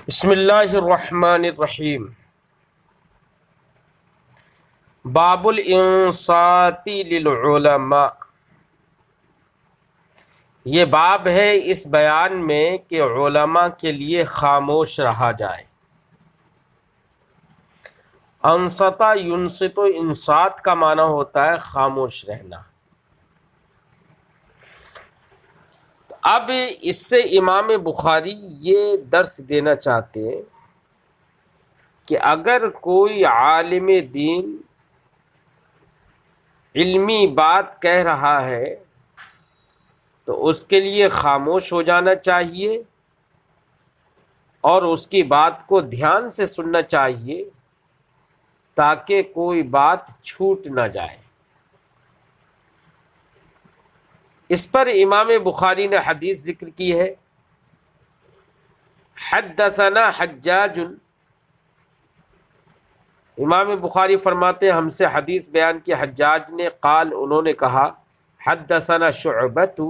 بسم اللہ الرحمن الرحیم۔ باب الانصات للعلماء، یہ باب ہے اس بیان میں کہ علماء کے لیے خاموش رہا جائے۔ انصتا ینصت، انصات کا معنی ہوتا ہے خاموش رہنا۔ اب اس سے امام بخاری یہ درس دینا چاہتے ہیں کہ اگر کوئی عالم دین علمی بات کہہ رہا ہے تو اس کے لیے خاموش ہو جانا چاہیے اور اس کی بات کو دھیان سے سننا چاہیے تاکہ کوئی بات چھوٹ نہ جائے۔ اس پر امام بخاری نے حدیث ذکر کی ہے، حدثنا حجاج، امام بخاری فرماتے ہیں ہم سے حدیث بیان کی حجاج نے، قال انہوں نے کہا، حدثنا شعبۃ،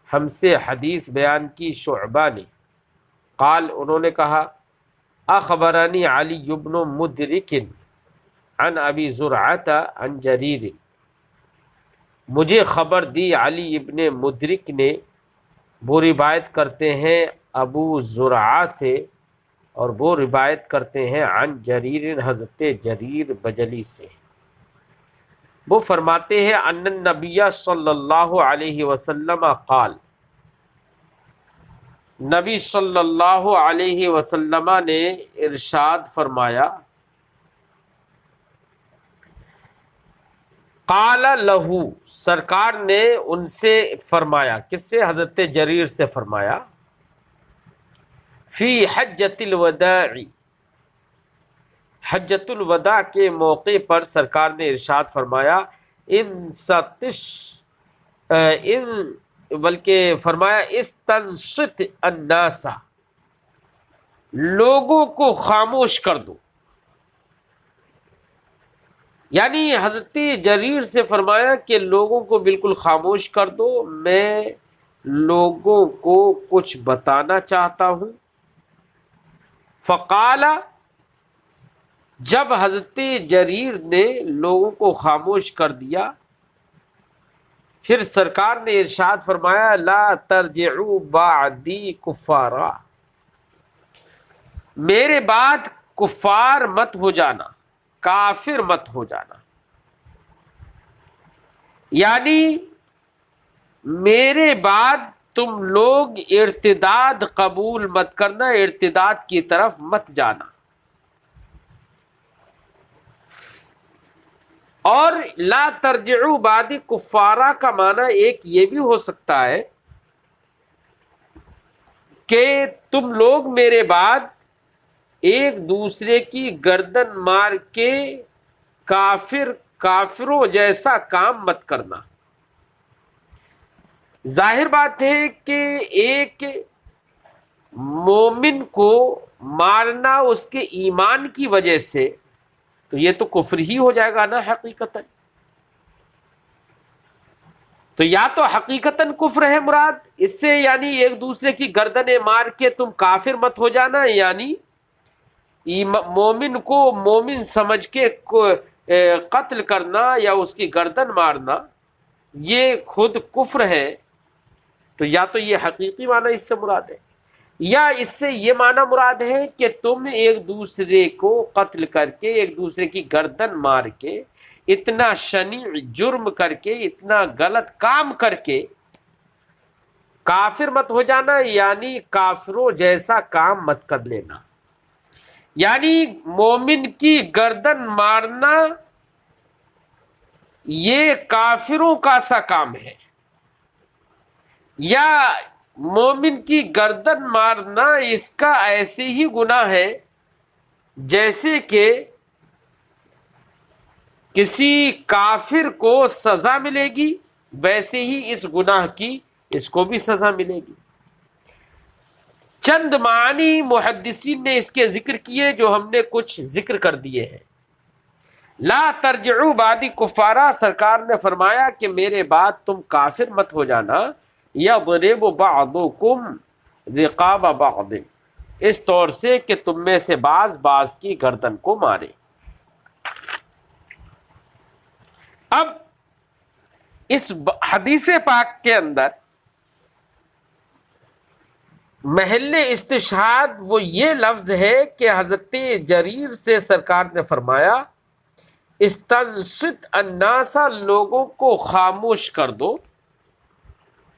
ہم سے حدیث بیان کی شعبہ نے، قال انہوں نے کہا، اخبرنی علی بن مدرک عن ابی زرعۃ عن جریر، مجھے خبر دی علی ابن مدرک نے، وہ روایت کرتے ہیں ابو زرعہ سے اور وہ روایت کرتے ہیں عن جریر، حضرت جریر بجلی سے، وہ فرماتے ہیں ان النبی صلی اللہ علیہ وسلم قال، نبی صلی اللہ علیہ وسلم نے ارشاد فرمایا، قال لہو، سرکار نے ان سے فرمایا، کس سے؟ حضرت جریر سے فرمایا، فی حجۃ الوداع، حجۃ الوداع کے موقع پر سرکار نے ارشاد فرمایا، بلکہ فرمایا استنصت الناس، لوگوں کو خاموش کر دو، یعنی حضرت جریر سے فرمایا کہ لوگوں کو بالکل خاموش کر دو، میں لوگوں کو کچھ بتانا چاہتا ہوں۔ فقال، جب حضرت جریر نے لوگوں کو خاموش کر دیا پھر سرکار نے ارشاد فرمایا، لا ترجعوا بعدی کفارا، میرے بعد کفار مت ہو جانا، کافر مت ہو جانا، یعنی میرے بعد تم لوگ ارتداد قبول مت کرنا، ارتداد کی طرف مت جانا۔ اور لا ترجعوا بعدی کفارا کا معنی ایک یہ بھی ہو سکتا ہے کہ تم لوگ میرے بعد ایک دوسرے کی گردن مار کے کافروں جیسا کام مت کرنا۔ ظاہر بات ہے کہ ایک مومن کو مارنا اس کے ایمان کی وجہ سے تو یہ تو کفر ہی ہو جائے گا نا حقیقتاً، تو یا تو حقیقتاً کفر ہے مراد اس سے، یعنی ایک دوسرے کی گردنیں مار کے تم کافر مت ہو جانا، یعنی مومن کو مومن سمجھ کے قتل کرنا یا اس کی گردن مارنا یہ خود کفر ہے، تو یا تو یہ حقیقی معنی اس سے مراد ہے، یا اس سے یہ معنی مراد ہے کہ تم ایک دوسرے کو قتل کر کے، ایک دوسرے کی گردن مار کے، اتنا شنیع جرم کر کے، اتنا غلط کام کر کے کافر مت ہو جانا، یعنی کافروں جیسا کام مت کر لینا، یعنی مومن کی گردن مارنا یہ کافروں کا سا کام ہے، یا مومن کی گردن مارنا اس کا ایسے ہی گناہ ہے جیسے کہ کسی کافر کو سزا ملے گی، ویسے ہی اس گناہ کی اس کو بھی سزا ملے گی۔ چند معنی محدثین نے اس کے ذکر کیے جو ہم نے کچھ ذکر کر دیے ہیں۔ لا ترجعوا بعدی کفارا، سرکار نے فرمایا کہ میرے بعد تم کافر مت ہو جانا، یضرب بعضکم رقاب بعض، اس طور سے کہ تم میں سے بعض بعض کی گردن کو مارے۔ اب اس حدیث پاک کے اندر محل استشہاد وہ یہ لفظ ہے کہ حضرت جریر سے سرکار نے فرمایا استنصت الناس، لوگوں کو خاموش کر دو۔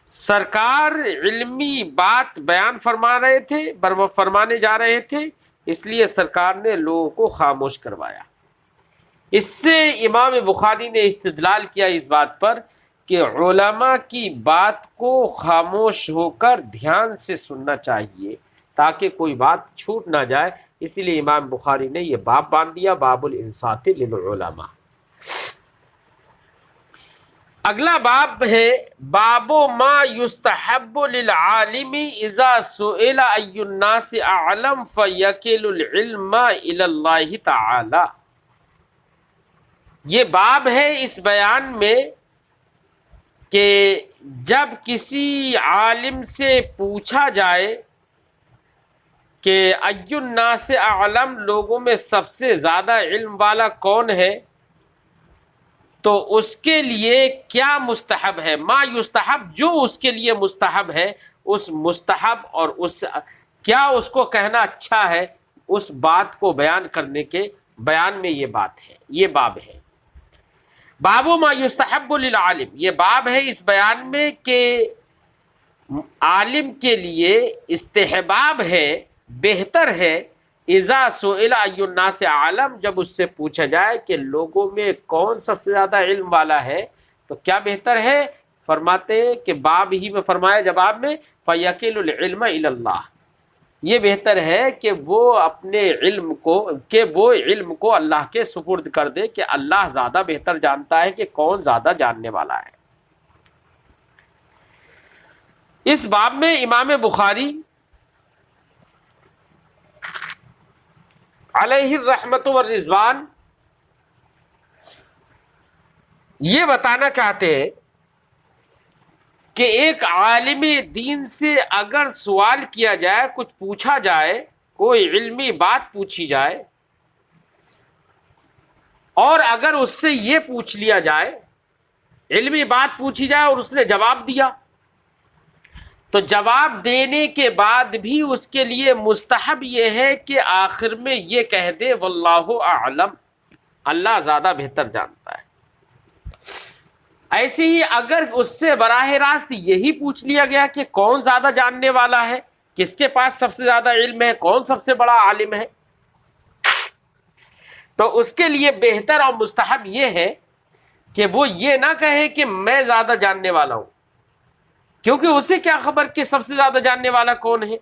سرکار علمی بات بیان فرمانے جا رہے تھے، اس لیے سرکار نے لوگوں کو خاموش کروایا۔ اس سے امام بخاری نے استدلال کیا اس بات پر کہ علماء کی بات کو خاموش ہو کر دھیان سے سننا چاہیے تاکہ کوئی بات چھوٹ نہ جائے، اسی لیے امام بخاری نے یہ باب باندھ دیا، باب الانصات للعلماء۔ اگلا باب ہے باب ما یستحب للعالم اذا سئل ای الناس اعلم فیکل العلم الی اللہ تعالی۔ یہ باب ہے اس بیان میں کہ جب کسی عالم سے پوچھا جائے کہ ای الناس اعلم، لوگوں میں سب سے زیادہ علم والا کون ہے، تو اس کے لیے کیا مستحب ہے، ما یستحب، جو اس کے لیے مستحب ہے، اس مستحب اور اس کیا اس کو کہنا اچھا ہے، اس بات کو بیان کرنے کے بیان میں یہ بات ہے، یہ باب ہے۔ باب ما یستحب للعالم، یہ باب ہے اس بیان میں کہ عالم کے لیے استحباب ہے، بہتر ہے، اذا سئل ای الناس اعلم، جب اس سے پوچھا جائے کہ لوگوں میں کون سب سے زیادہ علم والا ہے تو کیا بہتر ہے، فرماتے ہیں کہ باب ہی میں فرمایا جواب میں فیکل العلم الی اللہ، یہ بہتر ہے کہ وہ اپنے علم کو اللہ کے سپرد کر دے کہ اللہ زیادہ بہتر جانتا ہے کہ کون زیادہ جاننے والا ہے۔ اس باب میں امام بخاری علیہ الرحمت والرضوان یہ بتانا چاہتے ہیں کہ ایک عالم دین سے اگر سوال کیا جائے، کچھ پوچھا جائے، کوئی علمی بات پوچھی جائے، اور اگر اس سے یہ پوچھ لیا جائے، علمی بات پوچھی جائے اور اس نے جواب دیا، تو جواب دینے کے بعد بھی اس کے لیے مستحب یہ ہے کہ آخر میں یہ کہہ دے واللہ اعلم، اللہ زیادہ بہتر جانتا ہے۔ ایسے ہی اگر اس سے براہ راست یہی پوچھ لیا گیا کہ کون زیادہ جاننے والا ہے، کس کے پاس سب سے زیادہ علم ہے، کون سب سے بڑا عالم ہے، تو اس کے لیے بہتر اور مستحب یہ ہے کہ وہ یہ نہ کہے کہ میں زیادہ جاننے والا ہوں، کیونکہ اسے کیا خبر کہ سب سے زیادہ جاننے والا کون ہے۔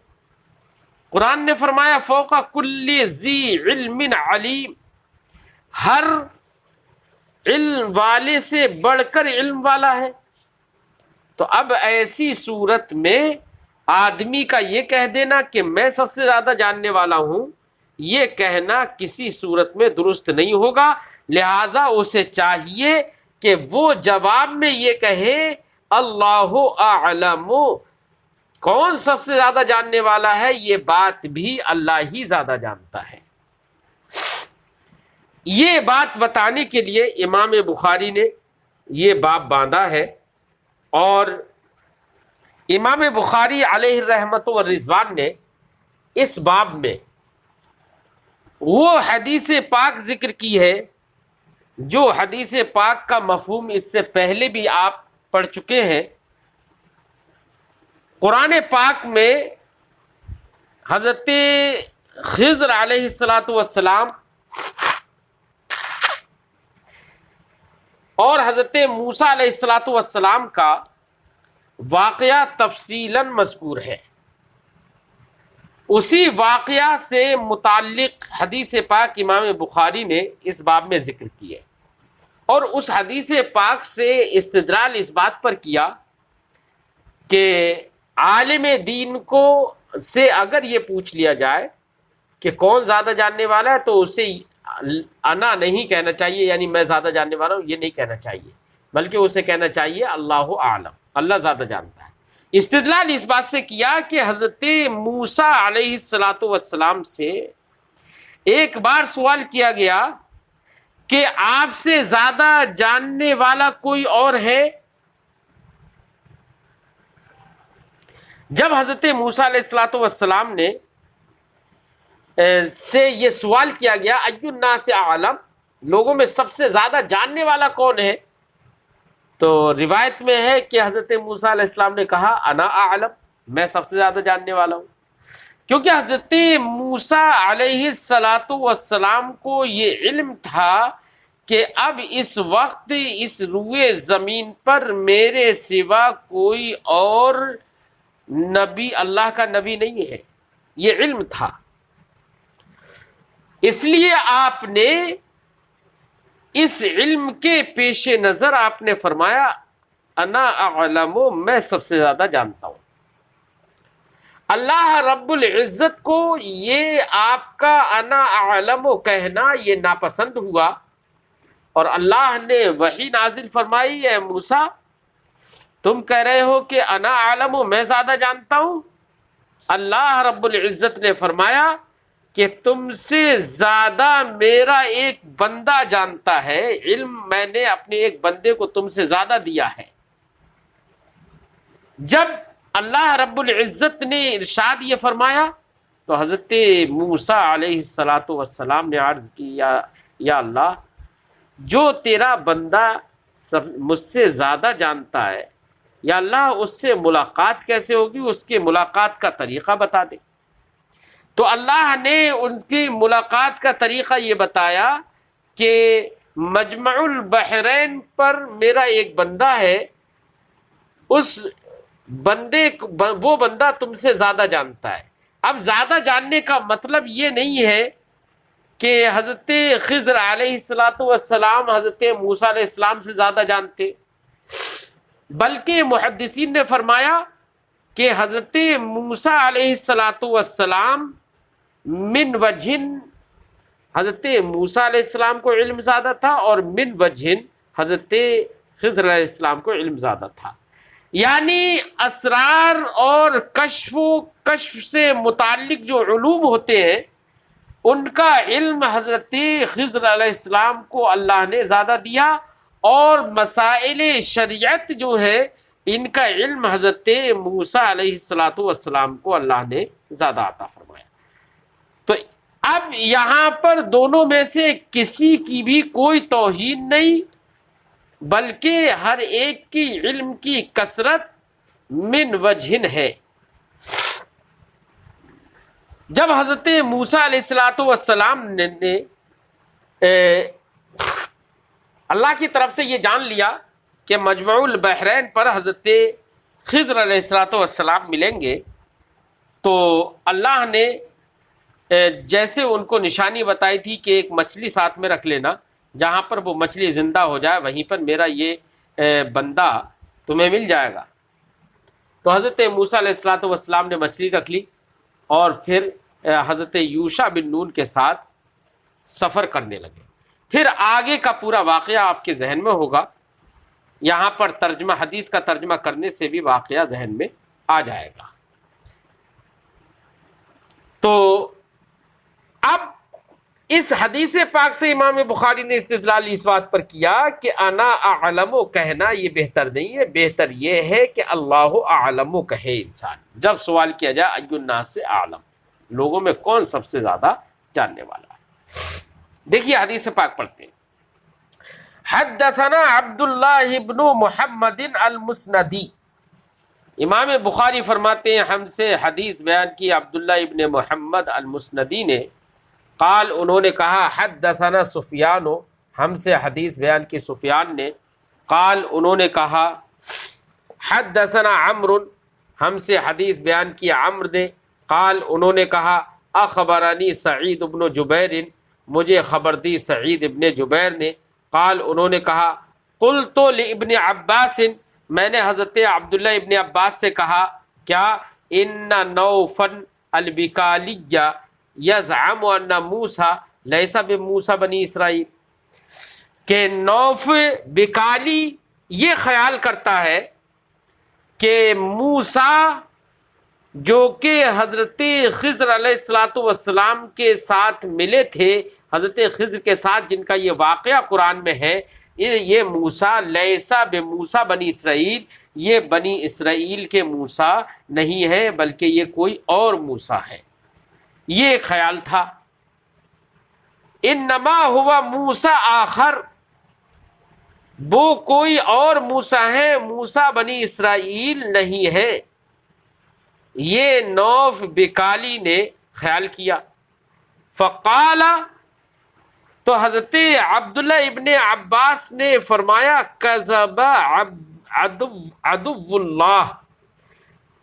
قرآن نے فرمایا فوق کل ذی علم علیم، ہر علم والے سے بڑھ کر علم والا ہے۔ تو اب ایسی صورت میں آدمی کا یہ کہہ دینا کہ میں سب سے زیادہ جاننے والا ہوں، یہ کہنا کسی صورت میں درست نہیں ہوگا، لہذا اسے چاہیے کہ وہ جواب میں یہ کہے اللہ اعلم، کون سب سے زیادہ جاننے والا ہے، یہ بات بھی اللہ ہی زیادہ جانتا ہے۔ یہ بات بتانے کے لیے امام بخاری نے یہ باب باندھا ہے، اور امام بخاری علیہ الرحمت والرضوان نے اس باب میں وہ حدیث پاک ذکر کی ہے جو حدیث پاک کا مفہوم اس سے پہلے بھی آپ پڑھ چکے ہیں۔ قرآن پاک میں حضرت خضر علیہ السلام اور حضرت موسیٰ علیہ السلام کا واقعہ تفصیلاً مذکور ہے۔ اسی واقعہ سے متعلق حدیث پاک امام بخاری نے اس باب میں ذکر کی ہے، اور اس حدیث پاک سے استدلال اس بات پر کیا کہ عالم دین کو سے اگر یہ پوچھ لیا جائے کہ کون زیادہ جاننے والا ہے تو اسے انا نہیں کہنا چاہیے، یعنی میں زیادہ جاننے والا ہوں یہ نہیں کہنا چاہیے، بلکہ اسے کہنا چاہیے اللہ اعلم، اللہ زیادہ جانتا ہے۔ استدلال اس بات سے کیا کہ حضرت موسیٰ علیہ السلام سے ایک بار سوال کیا گیا کہ آپ سے زیادہ جاننے والا کوئی اور ہے؟ جب حضرت موسیٰ علیہ السلام نے سے یہ سوال کیا گیا ای الناس اعلم، لوگوں میں سب سے زیادہ جاننے والا کون ہے، تو روایت میں ہے کہ حضرت موسیٰ علیہ السلام نے کہا انا اعلم، میں سب سے زیادہ جاننے والا ہوں، کیونکہ حضرت موسیٰ علیہ السلام کو یہ علم تھا کہ اب اس وقت اس روئے زمین پر میرے سوا کوئی اور نبی، اللہ کا نبی نہیں ہے، یہ علم تھا۔ اس لیے آپ نے اس علم کے پیش نظر آپ نے فرمایا انا اعلم، میں سب سے زیادہ جانتا ہوں۔ اللہ رب العزت کو یہ آپ کا انا اعلم کہنا یہ ناپسند ہوا، اور اللہ نے وحی نازل فرمائی اے موسیٰ تم کہہ رہے ہو کہ انا اعلم، میں زیادہ جانتا ہوں۔ اللہ رب العزت نے فرمایا کہ تم سے زیادہ میرا ایک بندہ جانتا ہے، علم میں نے اپنے ایک بندے کو تم سے زیادہ دیا ہے۔ جب اللہ رب العزت نے ارشاد یہ فرمایا تو حضرت موسیٰ علیہ السلام نے عرض کی یا اللہ، جو تیرا بندہ مجھ سے زیادہ جانتا ہے، یا اللہ اس سے ملاقات کیسے ہوگی، اس کی ملاقات کا طریقہ بتا دے۔ تو اللہ نے ان کی ملاقات کا طریقہ یہ بتایا کہ مجمع البحرین پر میرا ایک بندہ ہے، اس بندے وہ بندہ تم سے زیادہ جانتا ہے۔ اب زیادہ جاننے کا مطلب یہ نہیں ہے کہ حضرت خضر علیہ السلام حضرت موسیٰ علیہ السلام سے زیادہ جانتے، بلکہ محدثین نے فرمایا کہ حضرت موسیٰ علیہ السلام من وجہ حضرت موسیٰ علیہ السلام کو علم زیادہ تھا، اور من وجہ حضرت خضر علیہ السلام کو علم زیادہ تھا، یعنی اسرار اور کشف سے متعلق جو علوم ہوتے ہیں ان کا علم حضرت خضر علیہ السلام کو اللہ نے زیادہ دیا، اور مسائل شریعت جو ہے ان کا علم حضرت موسیٰ علیہ السلام کو اللہ نے زیادہ عطا فرمایا۔ تو اب یہاں پر دونوں میں سے کسی کی بھی کوئی توہین نہیں، بلکہ ہر ایک کی علم کی کثرت من وجہ ہے۔ جب حضرت موسیٰ علیہ السلام نے اللہ کی طرف سے یہ جان لیا کہ مجمع البحرین پر حضرت خضر علیہ السلام ملیں گے، تو اللہ نے جیسے ان کو نشانی بتائی تھی کہ ایک مچھلی ساتھ میں رکھ لینا، جہاں پر وہ مچھلی زندہ ہو جائے وہیں پر میرا یہ بندہ تمہیں مل جائے گا۔ تو حضرت موسیٰ علیہ السلام نے مچھلی رکھ لی، اور پھر حضرت یوشع بن نون کے ساتھ سفر کرنے لگے۔ پھر آگے کا پورا واقعہ آپ کے ذہن میں ہوگا، یہاں پر ترجمہ حدیث کا ترجمہ کرنے سے بھی واقعہ ذہن میں آ جائے گا۔ تو اب اس حدیث پاک سے امام بخاری نے استدلال اس بات پر کیا کہ انا اعلم کہنا یہ بہتر نہیں ہے، بہتر یہ ہے کہ اللہ اعلم کہے انسان جب سوال کیا جائے ای الناس اعلم، لوگوں میں کون سب سے زیادہ جاننے والا ہے۔ دیکھیے حدیث پاک پڑھتے ہیں۔ حدثنا عبداللہ ابن محمد المسندی، امام بخاری فرماتے ہیں ہم سے حدیث بیان کی عبداللہ ابن محمد المسندی نے، قال انہوں نے کہا حدثنا سفیان، ہم سے حدیث بیان کی سفیان نے، قال انہوں نے کہا حدثنا عمرو، ہم سے حدیث بیان کی عمرو نے، قال انہوں نے کہا اخبرنی سعید ابن جبیر، مجھے خبر دی سعید ابن جبیر نے، قال انہوں نے کہا قلت لابن عباس، میں نے حضرت عبداللہ ابن عباس سے کہا کیا ان نوفن البکالیہ یزعم ان موسیٰ لیس بموسیٰ بنی اسرائیل، کہ نوف بکالی یہ خیال کرتا ہے کہ موسیٰ جو کہ حضرت خضر علیہ الصلاۃ والسلام کے ساتھ ملے تھے، حضرت خضر کے ساتھ جن کا یہ واقعہ قرآن میں ہے، یہ موسیٰ لیسا بے موسیٰ بنی اسرائیل، یہ بنی اسرائیل کے موسیٰ نہیں ہے بلکہ یہ کوئی اور موسیٰ ہے. یہ ایک خیال تھا. انما ہوا موسیٰ آخر، وہ کوئی اور موسیٰ ہے، موسیٰ بنی اسرائیل نہیں ہے. یہ نوف بکالی نے خیال کیا. فقال، تو حضرت عبداللہ ابن عباس نے فرمایا کذب عدو اللہ،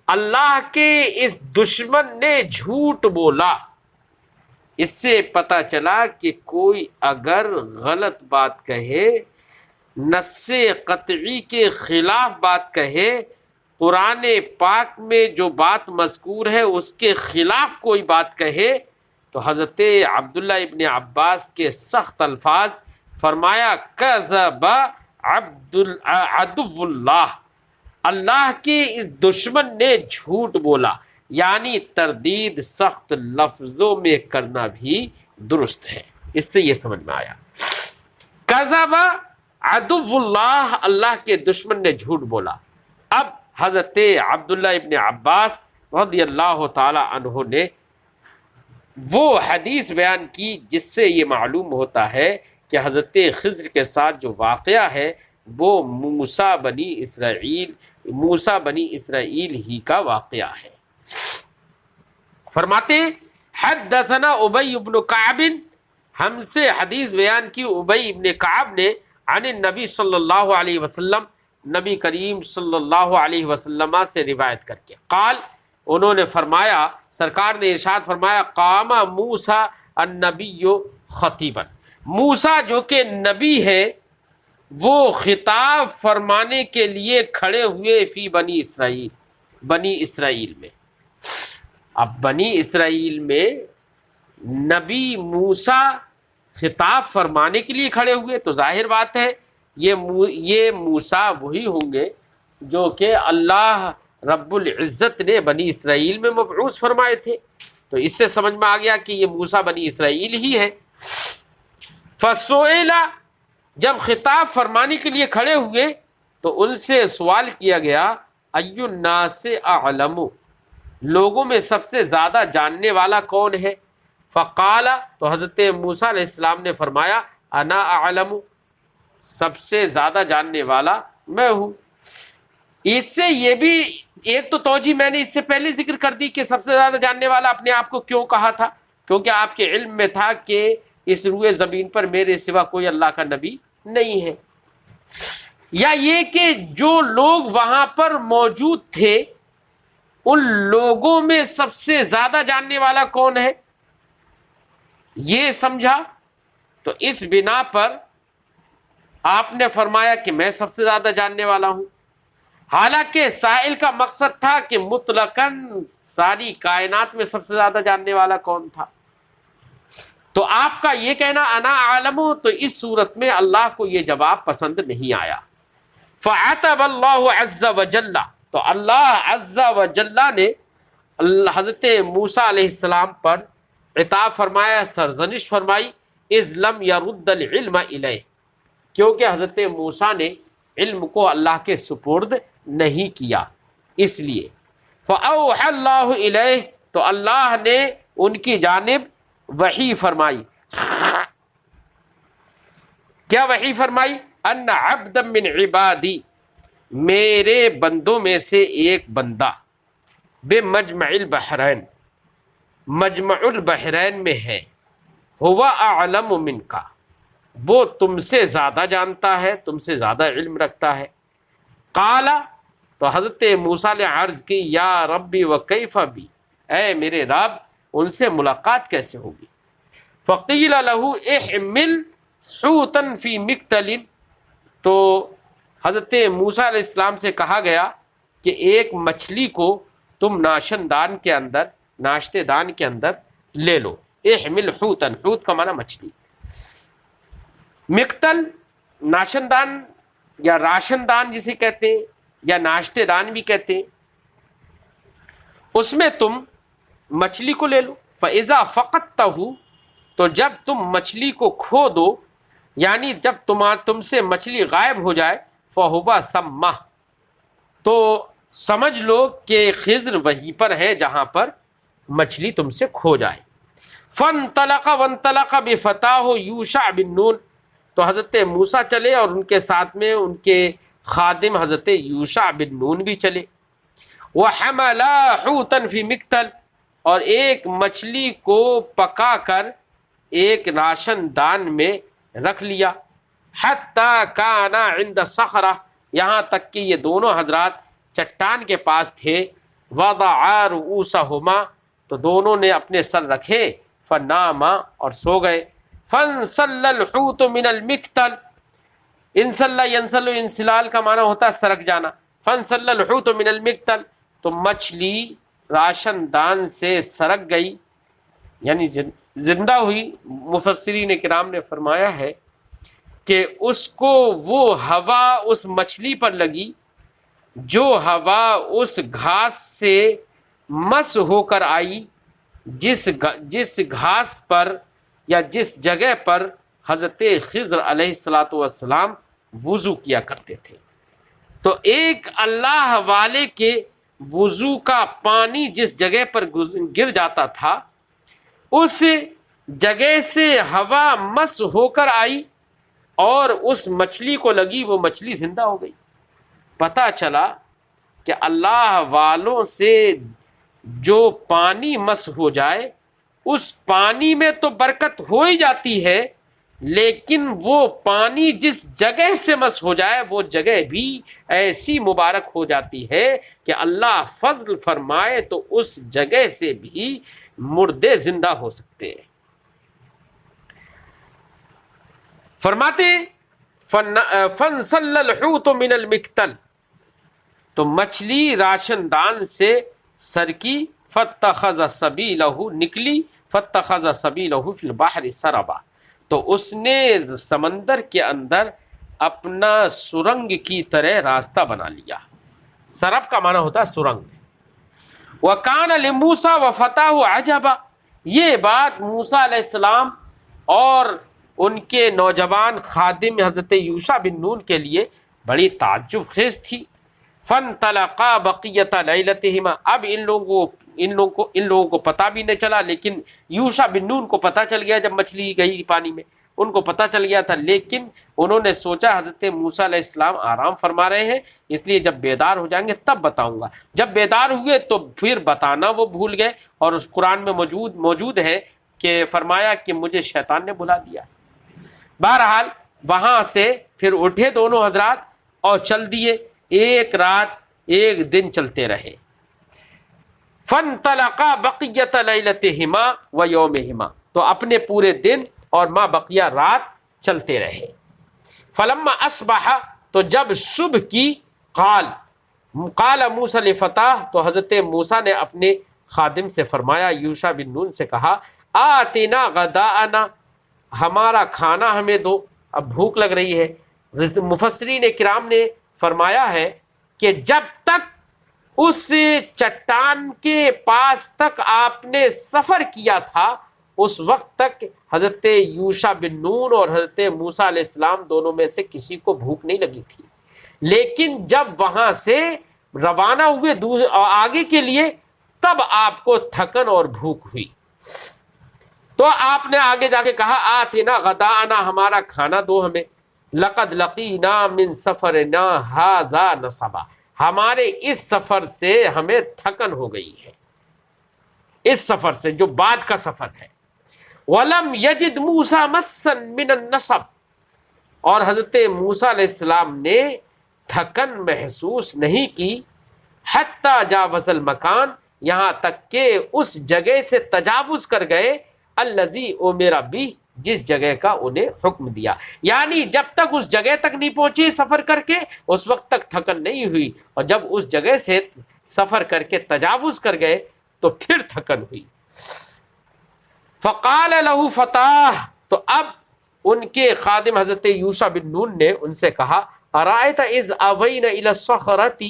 اللہ کے اس دشمن نے جھوٹ بولا. اس سے پتہ چلا کہ کوئی اگر غلط بات کہے، نص قطعی کے خلاف بات کہے، قرآن پاک میں جو بات مذکور ہے اس کے خلاف کوئی بات کہے، تو حضرت عبداللہ ابن عباس کے سخت الفاظ فرمایا کذب عدو اللہ، اللہ کے اس دشمن نے جھوٹ بولا. یعنی تردید سخت لفظوں میں کرنا بھی درست ہے. اس سے یہ سمجھ میں آیا کذب عدو اللہ، اللہ کے دشمن نے جھوٹ بولا. اب حضرت عبداللہ ابن عباس رضی اللہ تعالی عنہ نے وہ حدیث بیان کی جس سے یہ معلوم ہوتا ہے کہ حضرت خضر کے ساتھ جو واقعہ ہے وہ موسیٰ بنی اسرائیل ہی کا واقعہ ہے. فرماتے حدثنا ابی بن کعب، ہم سے حدیث بیان کی ابی بن کعب نے عن النبی صلی اللہ علیہ وسلم، نبی کریم صلی اللہ علیہ وسلم سے روایت کر کے، قال، انہوں نے فرمایا، سرکار نے ارشاد فرمایا، قام موسیٰ النبی خطیبا، موسیٰ جو کہ نبی ہے وہ خطاب فرمانے کے لیے کھڑے ہوئے فی بنی اسرائیل، بنی اسرائیل میں. اب بنی اسرائیل میں نبی موسیٰ خطاب فرمانے کے لیے کھڑے ہوئے تو ظاہر بات ہے یہ موسیٰ وہی ہوں گے جو کہ اللہ رب العزت نے بنی اسرائیل میں مبعوث فرمائے تھے. تو اس سے سمجھ میں آ گیا کہ یہ موسیٰ بنی اسرائیل ہی ہے. فسئل، جب خطاب فرمانے کے لیے کھڑے ہوئے تو ان سے سوال کیا گیا، ای الناس اعلم، لوگوں میں سب سے زیادہ جاننے والا کون ہے؟ فقال، تو حضرت موسیٰ علیہ السلام نے فرمایا، انا اعلم، سب سے زیادہ جاننے والا میں ہوں. اس سے یہ بھی ایک تو توجہ میں نے اس سے پہلے ذکر کر دی کہ سب سے زیادہ جاننے والا اپنے آپ کو کیوں کہا تھا، کیونکہ آپ کے علم میں تھا کہ اس روئے زمین پر میرے سوا کوئی اللہ کا نبی نہیں ہے. یا یہ کہ جو لوگ وہاں پر موجود تھے ان لوگوں میں سب سے زیادہ جاننے والا کون ہے، یہ سمجھا. تو اس بنا پر آپ نے فرمایا کہ میں سب سے زیادہ جاننے والا ہوں. حالانکہ سائل کا مقصد تھا کہ مطلقاً ساری کائنات میں سب سے زیادہ جاننے والا کون تھا. تو آپ کا یہ کہنا انا عالم، تو اس صورت میں اللہ کو یہ جواب پسند نہیں آیا. فعتب اللہ عز وجل، تو اللہ عز وجل نے حضرت موسیٰ علیہ السلام پر عتاب فرمایا، سرزنش فرمائی، اذ لم یرد العلم الیہ، کیونکہ حضرت موسیٰ نے علم کو اللہ کے سپرد نہیں کیا. اس لیے فاوحى اللہ الیہ، تو اللہ نے ان کی جانب وحی فرمائی. کیا وحی فرمائی؟ ان عبدا من عبادی، میرے بندوں میں سے ایک بندہ، بمجمع البحرین، مجمع البحرین میں ہے، ہوا اعلم منک، وہ تم سے زیادہ جانتا ہے، تم سے زیادہ علم رکھتا ہے. قال، تو حضرت موسیٰ نے عرض کی، یا ربی وکیف بی، اے میرے رب ان سے ملاقات کیسے ہوگی؟ فقیل له احمل حوتا فی مکتل، تو حضرت موسیٰ علیہ السلام سے کہا گیا کہ ایک مچھلی کو تم ناشندان کے اندر، ناشتے دان کے اندر لے لو. احمل حوتا، حوت کا معنی مچھلی، مکتل ناشندان یا راشندان جسے کہتے ہیں، یا ناشتے دان بھی کہتے ہیں، اس میں تم مچھلی کو لے لو، فَإِذَا فَقَدْتَهُ، تو جب تم مچھلی کو کھو دو، یعنی جب تم سے مچھلی غائب ہو جائے، فَهُوَ ثَمَّهُ، تو سمجھ لو کہ خضر وہیں پر ہے جہاں پر مچھلی تم سے کھو جائے۔ فَانْطَلَقَ وَانْطَلَقَ بِفَتَاهُ يُوشَعْ بن نون، تو حضرت موسیٰ چلے اور ان کے ساتھ میں ان کے خادم حضرت یوشع بن نون بھی چلے۔ وَحَمَلَا حُوتًا فِي مِكْتَلٍ، اور ایک مچھلی کو پکا کر ایک راشن دان میں رکھ لیا۔ حَتَّى كَانَ عِنْدَ صَخْرَةٍ، یہاں تک کہ یہ دونوں حضرات چٹان کے پاس تھے۔ وَضَعَا رُؤُوسَهُمَا، تو دونوں نے اپنے سر رکھے، فَنَامَا، اور سو گئے۔ فَانْسَلَّ الْحُوتُ مِنَ الْمِكْتَلِ، انسل ینسل انسلال کا معنی ہوتا ہے سرک جانا۔ فَانْسَلَّ الْحُوتُ مِنَ الْمِكْتَلِ، تو مچھلی راشن دان سے سرک گئی، یعنی زندہ ہوئی۔ مفسرین کرام نے فرمایا ہے کہ اس کو وہ ہوا اس مچھلی پر لگی جو ہوا اس گھاس سے مس ہو کر آئی، جس گھاس پر یا جس جگہ پر حضرت خضر علیہ الصلاۃ والسلام وضو کیا کرتے تھے۔ تو ایک اللہ والے کے وضو کا پانی جس جگہ پر گر جاتا تھا، اس جگہ سے ہوا مس ہو کر آئی اور اس مچھلی کو لگی، وہ مچھلی زندہ ہو گئی۔ پتہ چلا کہ اللہ والوں سے جو پانی مس ہو جائے، اس پانی میں تو برکت ہو ہی جاتی ہے، لیکن وہ پانی جس جگہ سے مس ہو جائے وہ جگہ بھی ایسی مبارک ہو جاتی ہے کہ اللہ فضل فرمائے تو اس جگہ سے بھی مردے زندہ ہو سکتے ہیں۔ فرماتے فَانْسَلَّ الْحُوتُ مِنَ الْمِكْتَلِ، تو مچھلی راشن دان سے سرکی، فَاتَّخَذَ سَبِيلَهُ، نکلی، فَاتَّخَذَ سَبِيلَهُ فِي الْبَحْرِ سَرَبًا، تو اس نے سمندر کے اندر اپنا سرنگ کی طرح راستہ بنا لیا۔ سرب کا معنی ہوتا ہے سرنگ۔ وَكَانَ لِمُوسَىٰ وَفَتَاهُ عَجَبًا، یہ بات موسیٰ علیہ السلام اور ان کے نوجوان خادم حضرت یوشع بن نون کے لیے بڑی تعجب خیز تھی۔ فَانْطَلَقَا بَقِيَّةَ لَيْلَتِهِمَا، اب ان لوگوں کو پتہ بھی نہیں چلا، لیکن یوشع بن نون کو پتہ چل گیا جب مچھلی گئی پانی میں، ان کو پتہ چل گیا تھا، لیکن انہوں نے سوچا حضرت موسیٰ علیہ السلام آرام فرما رہے ہیں، اس لیے جب بیدار ہو جائیں گے تب بتاؤں گا۔ جب بیدار ہوئے تو پھر بتانا وہ بھول گئے، اور اس قرآن میں موجود ہے کہ فرمایا کہ مجھے شیطان نے بلا دیا۔ بہرحال وہاں سے پھر اٹھے دونوں حضرات اور چل دیے، ایک رات ایک دن چلتے رہے۔ فَانْطَلَقَا بَقِيَّةَ لَيْلَتِهِمَا وَيَوْمِهِمَا، تو اپنے پورے دن اور ما بقیہ رات چلتے رہے۔ فَلَمَّا أَصْبَحَ، تو جب صبح کی، قال موسیٰ لِفَتَاهُ، تو حضرت موسیٰ نے اپنے خادم سے فرمایا، یوشع بن نون سے کہا، آتنا غداءنا، ہمارا کھانا ہمیں دو، اب بھوک لگ رہی ہے۔ مفسرین کرام نے فرمایا ہے کہ جب تک اس چٹان کے پاس تک آپ نے سفر کیا تھا، اس وقت تک حضرت یوشع بن نون اور حضرت موسیٰ علیہ السلام دونوں میں سے کسی کو بھوک نہیں لگی تھی، لیکن جب وہاں سے روانہ ہوئے آگے کے لیے تب آپ کو تھکن اور بھوک ہوئی، تو آپ نے آگے جا کے کہا، آتنا غداءنا، ہمارا کھانا دو ہمیں، لقد لقینا من سفرنا ھذا نصبا، ہمارے اس سفر سے ہمیں تھکن ہو گئی ہے، اس سفر سے جو بعد کا سفر ہے۔ وَلَمْ يَجِدْ مُوسَىٰ مَسًّا مِّنَ النَّصَبِ، اور حضرت موسیٰ علیہ السلام نے تھکن محسوس نہیں کی، حتیٰ جاوز المکان، یہاں تک کہ اس جگہ سے تجاوز کر گئے، الذی امر بہ، جس جگہ کا انہیں حکم دیا، یعنی جب تک اس جگہ تک نہیں پہنچے سفر کر کے اس وقت تک تھکن نہیں ہوئی، اور جب اس جگہ سے سفر کر کے تجاوز کر گئے تو پھر تھکن ہوئی۔ فقال له فتاہ، تو اب ان کے خادم حضرت یوشع بن نون نے ان سے کہا، ارائیت اذ اوینا الی الصخرۃ،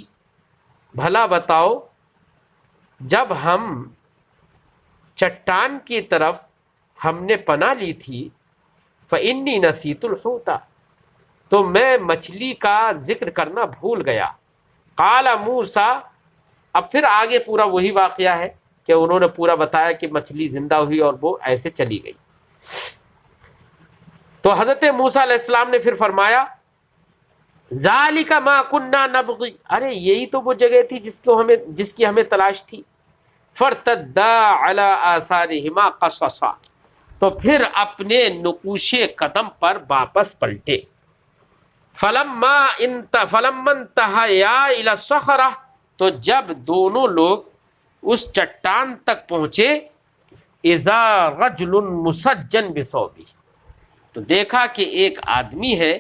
بھلا بتاؤ جب ہم چٹان کی طرف ہم نے پناہ لی تھی، فإنی نسیت الحوت، تو میں مچھلی کا ذکر کرنا بھول گیا۔ قال موسیٰ، اب پھر آگے پورا وہی واقعہ ہے کہ انہوں نے پورا بتایا کہ مچھلی زندہ ہوئی اور وہ ایسے چلی گئی۔ تو حضرت موسیٰ علیہ السلام نے پھر فرمایا ذالک ما کنا نبغی، ارے یہی تو وہ جگہ تھی جس کی ہمیں تلاش تھی۔ فرتدا علی آثارہما قصصا، تو پھر اپنے نقوش قدم پر واپس پلٹے۔ فلما انتہیا الی الصخرہ، تو جب دونوں لوگ اس چٹان تک پہنچے، اذا رجل مسجن بثوبہ، تو دیکھا کہ ایک آدمی ہے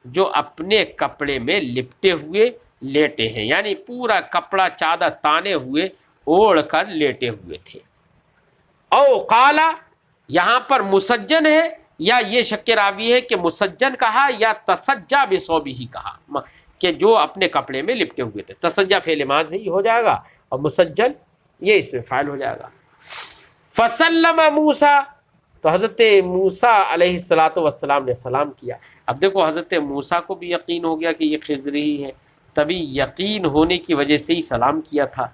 جو اپنے کپڑے میں لپٹے ہوئے لیٹے ہیں، یعنی پورا کپڑا چادر تانے ہوئے اوڑھ کر لیٹے ہوئے تھے۔ او قالا، یہاں پر مسجن ہے یا یہ شک راوی ہے کہ مسجن کہا یا تسجا بثوبہ کہا، کہ جو اپنے کپڑے میں لپٹے ہوئے تھے۔ تسجا فعل ماضی ہی ہو جائے گا اور مسجن یہ اس میں فاعل ہو جائے گا۔ فسلم موسیٰ، تو حضرت موسیٰ علیہ السلام نے سلام کیا۔ اب دیکھو حضرت موسیٰ کو بھی یقین ہو گیا کہ یہ خضر ہی ہے، تبھی یقین ہونے کی وجہ سے ہی سلام کیا تھا۔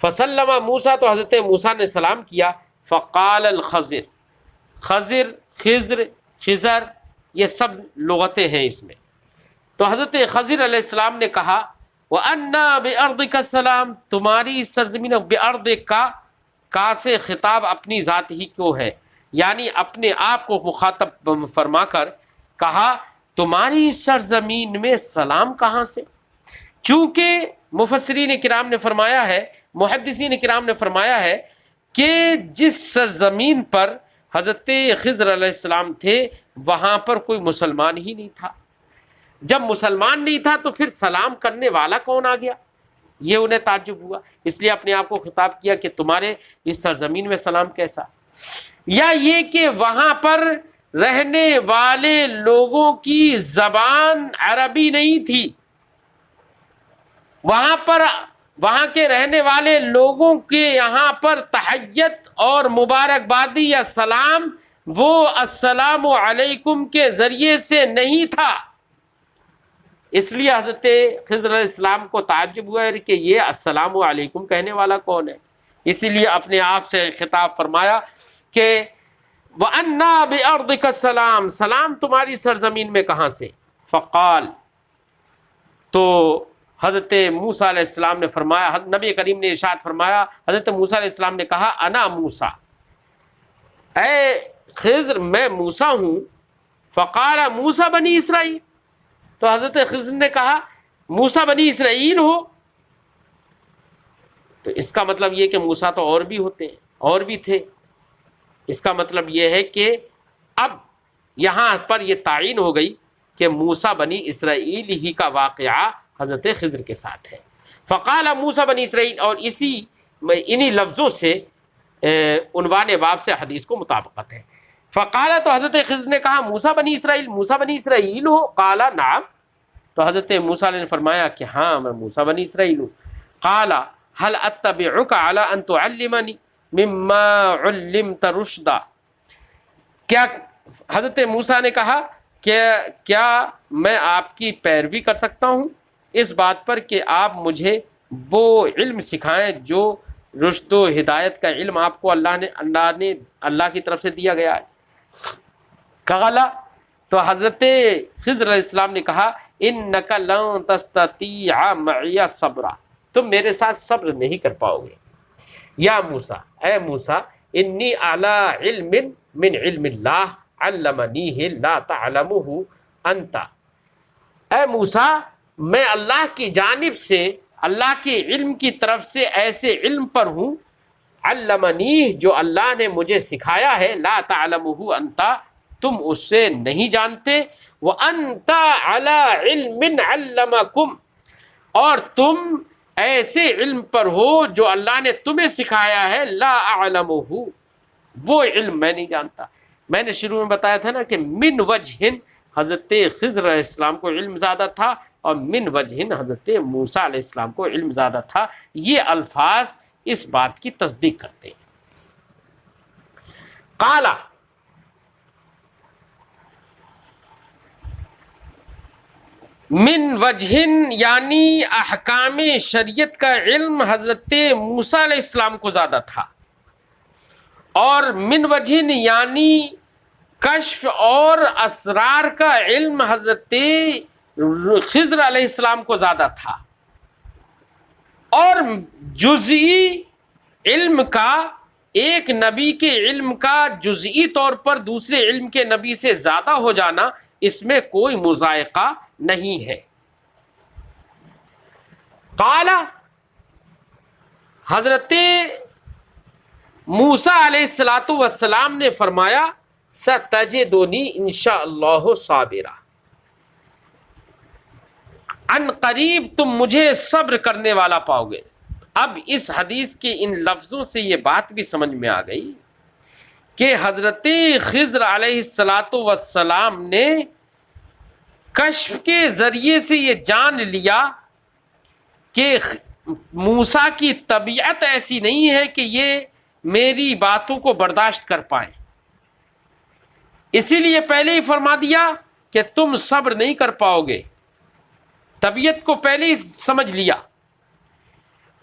فسلم موسیٰ، تو حضرت موسیٰ نے سلام کیا۔ فقال الخضر، خضر، خضر، خضر، یہ سب لغتیں ہیں اس میں۔ تو حضرت خضر علیہ السلام نے کہا وَأَنَّا بِأَرْضِكَ السَّلَامُ، تمہاری سرزمین بِأَرْضِكَ کا سے خطاب اپنی ذات ہی کو ہے، یعنی اپنے آپ کو مخاطب فرما کر کہا تمہاری سرزمین میں سلام کہاں سے؟ چونکہ مفسرین کرام نے فرمایا ہے، محدثین کرام نے فرمایا ہے کہ جس سرزمین پر حضرت خضر علیہ السلام تھے وہاں پر کوئی مسلمان ہی نہیں تھا۔ جب مسلمان نہیں تھا تو پھر سلام کرنے والا کون آ گیا؟ یہ انہیں تعجب ہوا، اس لیے اپنے آپ کو خطاب کیا کہ تمہارے اس سرزمین میں سلام کیسا؟ یا یہ کہ وہاں پر رہنے والے لوگوں کی زبان عربی نہیں تھی، وہاں کے رہنے والے لوگوں کے یہاں پر تحیت اور مبارکبادی یا سلام وہ السلام علیکم کے ذریعے سے نہیں تھا۔ اس لیے حضرت خضر علیہ السلام کو تعجب ہوا کہ یہ السلام علیکم کہنے والا کون ہے، اسی لیے اپنے آپ سے خطاب فرمایا کہ وَأَنَّا بِأَرْضِكَ السَّلَامُ، سلام تمہاری سرزمین میں کہاں سے؟ فقال، تو حضرت موسیٰ علیہ السلام نے فرمایا، نبی کریم نے ارشاد فرمایا، حضرت موسیٰ علیہ السلام نے کہا انا موسیٰ، اے خضر میں موسیٰ ہوں۔ فقال موسیٰ بنی اسرائیل، تو حضرت خضر نے کہا موسیٰ بنی اسرائیل ہو، تو اس کا مطلب یہ کہ موسیٰ تو اور بھی ہوتے ہیں، اور بھی تھے۔ اس کا مطلب یہ ہے کہ اب یہاں پر یہ تعین ہو گئی کہ موسیٰ بنی اسرائیل ہی کا واقعہ حضرت خضر کے ساتھ ہے۔ فقال موسیٰ بنی اسرائیل، اور انہی لفظوں سے عنوان باب سے حدیث کو مطابقت ہے۔ فقال، تو حضرت خضر نے کہا موسیٰ بنی اسرائیل، موسیٰ بنی اسرائیل ہو؟ قال نعم، تو حضرت موسیٰ نے فرمایا کہ ہاں میں موسیٰ بنی اسرائیل ہوں۔ قال هل اتبعك على ان تعلمني مما علمت رشدا، کیا حضرت موسیٰ نے کہا کہ کیا میں آپ کی پیروی کر سکتا ہوں اس بات پر کہ آپ مجھے وہ علم سکھائیں جو رشد و ہدایت کا علم آپ کو اللہ کی طرف سے دیا گیا ہے؟ قال، تو حضرت خضر علیہ السلام نے کہا انک لن تستطیع معی صبرا، تم میرے ساتھ صبر نہیں کر پاؤ گے۔ یا موسیٰ، اے موسیٰ، انی علی علم من علم اللہ علمنیہ لا تعلمہ انت، اے موسیٰ میں اللہ کی جانب سے، اللہ کے علم کی طرف سے ایسے علم پر ہوں، علمنیہ جو اللہ نے مجھے سکھایا ہے، لا تعلمہ انت تم اس سے نہیں جانتے، وانت علی علم علمکم اور تم ایسے علم پر ہو جو اللہ نے تمہیں سکھایا ہے، لا اعلمہ وہ علم میں نہیں جانتا۔ میں نے شروع میں بتایا تھا نا کہ من وجہ حضرت خضر علیہ السلام کو علم زیادہ تھا، اور من وجہ حضرت موسیٰ علیہ السلام کو علم زیادہ تھا۔ یہ الفاظ اس بات کی تصدیق کرتے ہیں۔ قالا، من وجہ یعنی احکام شریعت کا علم حضرت موسیٰ علیہ السلام کو زیادہ تھا، اور من وجہ یعنی کشف اور اسرار کا علم حضرت خضر علیہ السلام کو زیادہ تھا، اور جزئی علم کا، ایک نبی کے علم کا جزئی طور پر دوسرے علم کے نبی سے زیادہ ہو جانا، اس میں کوئی مضائقہ نہیں ہے۔ قال، حضرت موسیٰ علیہ السلام نے فرمایا، ستجدنی انشاءاللہ صابرا، ان قریب تم مجھے صبر کرنے والا پاؤ گے۔ اب اس حدیث کے ان لفظوں سے یہ بات بھی سمجھ میں آ گئی کہ حضرت خضر علیہ السلام نے کشف کے ذریعے سے یہ جان لیا کہ موسیٰ کی طبیعت ایسی نہیں ہے کہ یہ میری باتوں کو برداشت کر پائیں، اسی لیے پہلے ہی فرما دیا کہ تم صبر نہیں کر پاؤ گے، طبیعت کو پہلے ہی سمجھ لیا۔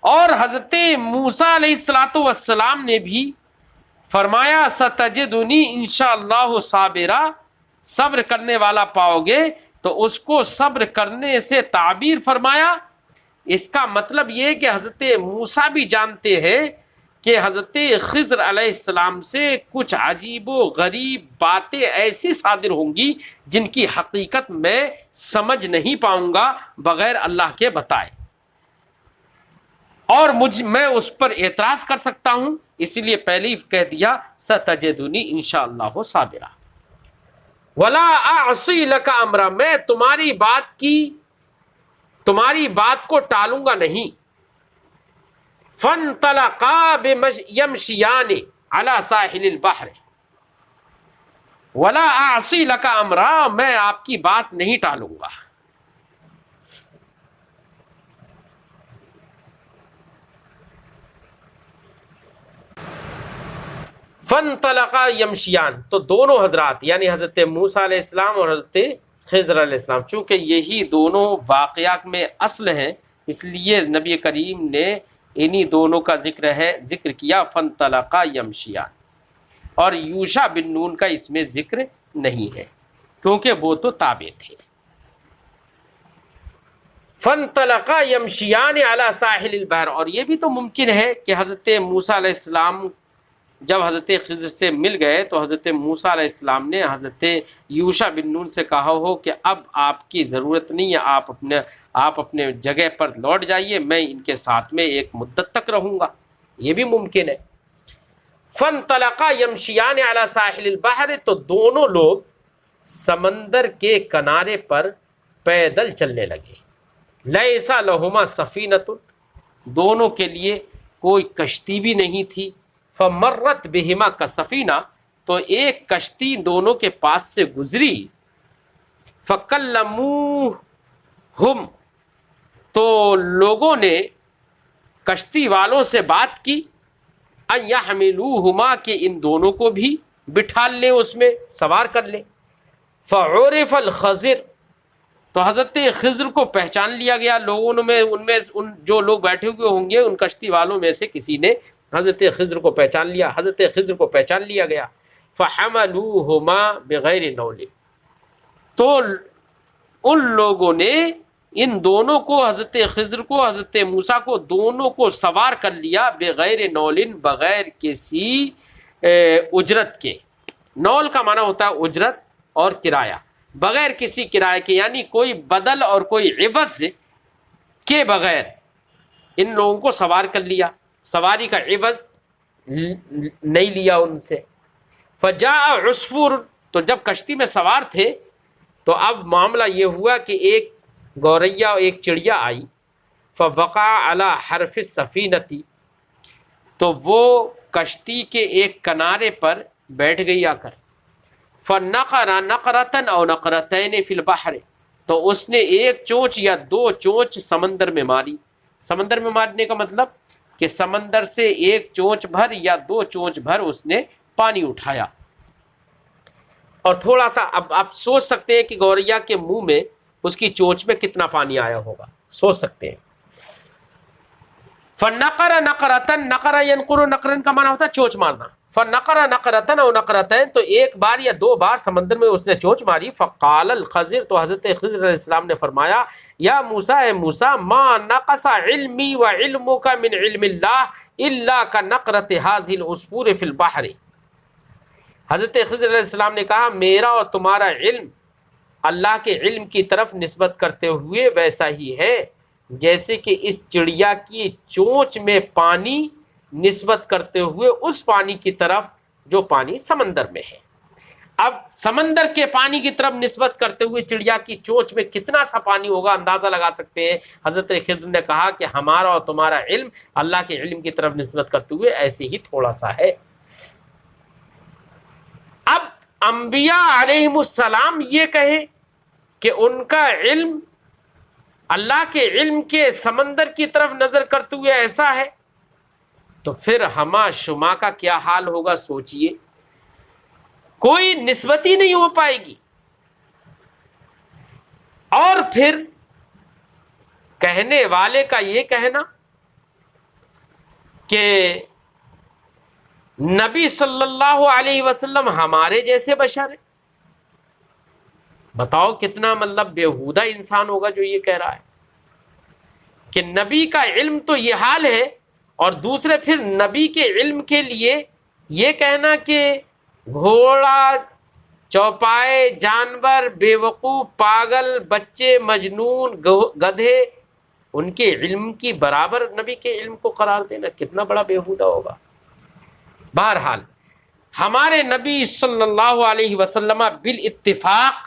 اور حضرت موسیٰ علیہ السلام نے بھی فرمایا، ستجدنی انشاءاللہ صابرا، صبر کرنے والا پاؤ گے، تو اس کو صبر کرنے سے تعبیر فرمایا۔ اس کا مطلب یہ کہ حضرت موسیٰ بھی جانتے ہیں کہ حضرت خضر علیہ السلام سے کچھ عجیب و غریب باتیں ایسی صادر ہوں گی جن کی حقیقت میں سمجھ نہیں پاؤں گا بغیر اللہ کے بتائے، اور میں اس پر اعتراض کر سکتا ہوں، اسی لیے پہلے ہی کہہ دیا، ستجدنی انشاءاللہ صابرا ولا اعصی لک امرا، میں تمہاری بات کو ٹالوں گا نہیں۔ فانطلقا یمشیان علی ساحل البحر ولا اعصی لک امرا، میں آپ کی بات نہیں ٹالوں گا۔ فانطلقا یمشیان، تو دونوں حضرات یعنی حضرت موسیٰ علیہ السلام اور حضرت خضر علیہ السلام، چونکہ یہی دونوں واقعات میں اصل ہیں، اس لیے نبی کریم نے انہی دونوں کا ذکر کیا، فانطلقا یمشیان، اور یوشع بن نون کا اس میں ذکر نہیں ہے کیونکہ وہ تو تابع تھے۔ فانطلقا یمشیان علی ساحل البحر، اور یہ بھی تو ممکن ہے کہ حضرت موسیٰ علیہ السلام جب حضرت خضر سے مل گئے تو حضرت موسیٰ علیہ السلام نے حضرت یوشع بن نون سے کہا ہو کہ اب آپ کی ضرورت نہیں ہے، آپ اپنے جگہ پر لوٹ جائیے، میں ان کے ساتھ میں ایک مدت تک رہوں گا، یہ بھی ممکن ہے۔ فانطلقا یمشیان علی ساحل البحر، تو دونوں لوگ سمندر کے کنارے پر پیدل چلنے لگے۔ لیس لہما سفینۃ، دونوں کے لیے کوئی کشتی بھی نہیں تھی۔ فمرت بہما کسفینہ، تو ایک کشتی دونوں کے پاس سے گزری۔ فکلموہم، تو لوگوں نے کشتی والوں سے بات کی، ان یحملوہما، کہ ان دونوں کو بھی بٹھا لیں، اس میں سوار کر لیں۔ فعرف الخضر، تو حضرت خضر کو پہچان لیا گیا لوگوں میں، ان جو لوگ بیٹھے ہوئے ہوں گے ان کشتی والوں میں سے کسی نے حضرت خضر کو پہچان لیا، حضرت خضر کو پہچان لیا گیا۔ فحملوہما بغیر نول، تو ان لوگوں نے ان دونوں کو، حضرت خضر کو، حضرت موسیٰ کو، دونوں کو سوار کر لیا، بغیر نول، بغیر کسی اجرت کے۔ نول کا معنی ہوتا ہے اجرت اور کرایہ، بغیر کسی کرایہ کے، یعنی کوئی بدل اور کوئی عوض کے بغیر ان لوگوں کو سوار کر لیا، سواری کا عوض نہیں لیا ان سے۔ فجاء عصفور، تو جب کشتی میں سوار تھے تو اب معاملہ یہ ہوا کہ ایک گوریا اور ایک چڑیا آئی۔ فوقع علی حرف السفینۃ، تو وہ کشتی کے ایک کنارے پر بیٹھ گئی آ کر۔ فنقر نقرتن او نقرتین فی البحر، تو اس نے ایک چونچ یا دو چونچ سمندر میں ماری۔ سمندر میں مارنے کا مطلب کہ سمندر سے ایک چونچ بھر یا دو چونچ بھر اس نے پانی اٹھایا۔ اور تھوڑا سا اب آپ سوچ سکتے ہیں کہ گوریا کے منہ میں اس کی چونچ میں کتنا پانی آیا ہوگا، سوچ سکتے ہیں۔ فنقر نقرتن، نقر ینقر، نقرن کا معنی ہوتا ہے چونچ مارنا۔ فنقر نقرتن او نقرتین، تو ایک بار یا دو بار سمندر میں اس نے چونچ ماری۔ فقال الخضر، تو حضرت خضر علیہ السلام نے فرمایا یا موسیٰ، اے موسیٰ، ما نقص علمی و علمک من علم اللہ الا کنقرۃ هذه العصفور فی البحر۔ حضرت خضر علیہ السلام نے کہا میرا اور تمہارا علم اللہ کے علم کی طرف نسبت کرتے ہوئے ویسا ہی ہے جیسے کہ اس چڑیا کی چونچ میں پانی نسبت کرتے ہوئے اس پانی کی طرف جو پانی سمندر میں ہے۔ اب سمندر کے پانی کی طرف نسبت کرتے ہوئے چڑیا کی چونچ میں کتنا سا پانی ہوگا اندازہ لگا سکتے ہیں۔ حضرت خضر نے کہا کہ ہمارا اور تمہارا علم اللہ کے علم کی طرف نسبت کرتے ہوئے ایسے ہی تھوڑا سا ہے۔ اب انبیاء علیہم السلام یہ کہیں کہ ان کا علم اللہ کے علم کے سمندر کی طرف نظر کرتے ہوئے ایسا ہے، تو پھر ہما شما کا کیا حال ہوگا سوچئے۔ کوئی نسبت ہی نہیں ہو پائے گی۔ اور پھر کہنے والے کا یہ کہنا کہ نبی صلی اللہ علیہ وسلم ہمارے جیسے بشر ہیں، بتاؤ کتنا مطلب بیہودہ انسان ہوگا جو یہ کہہ رہا ہے کہ نبی کا علم تو یہ حال ہے، اور دوسرے پھر نبی کے علم کے لیے یہ کہنا کہ گھوڑا، چوپائے، جانور، بے وقوف، پاگل، بچے، مجنون، گدھے، ان کے علم کی برابر نبی کے علم کو قرار دینا کتنا بڑا بیہودہ ہوگا۔ بہرحال ہمارے نبی صلی اللہ علیہ وسلم بالاتفاق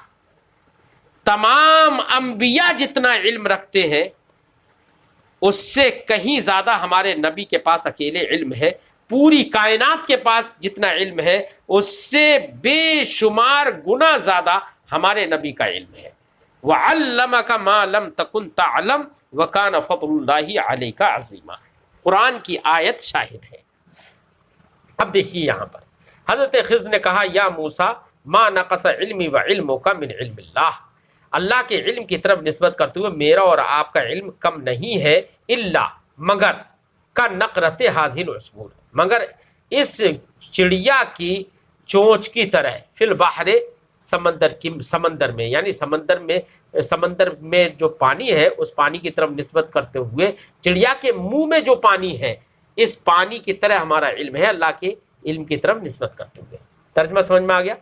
تمام انبیاء جتنا علم رکھتے ہیں اس سے کہیں زیادہ ہمارے نبی کے پاس اکیلے علم ہے۔ پوری کائنات کے پاس جتنا علم ہے اس سے بے شمار گنا زیادہ ہمارے نبی کا علم ہے۔ وَعَلَّمَكَ مَا لَمْ تَكُنْ تَعْلَمْ وَكَانَ فَضْلُ اللَّهِ عَلَيْكَ عَظِيمًا، قرآن کی آیت شاہد ہے۔ اب دیکھیے یہاں پر حضرت خضر نے کہا یا موسیٰ ما نقص علمی و علمک من علم اللہ، اللہ کے علم کی طرف نسبت کرتے ہوئے میرا اور آپ کا علم کم نہیں ہے، الا مگر کا نقرت هذه العصفور، مگر اس چڑیا کی چونچ کی طرح، فی البحر سمندر میں، یعنی سمندر میں جو پانی ہے اس پانی کی طرف نسبت کرتے ہوئے چڑیا کے منہ میں جو پانی ہے اس پانی کی طرح ہمارا علم ہے اللہ کے علم کی طرف نسبت کرتے ہوئے۔ ترجمہ سمجھ میں آ گیا؟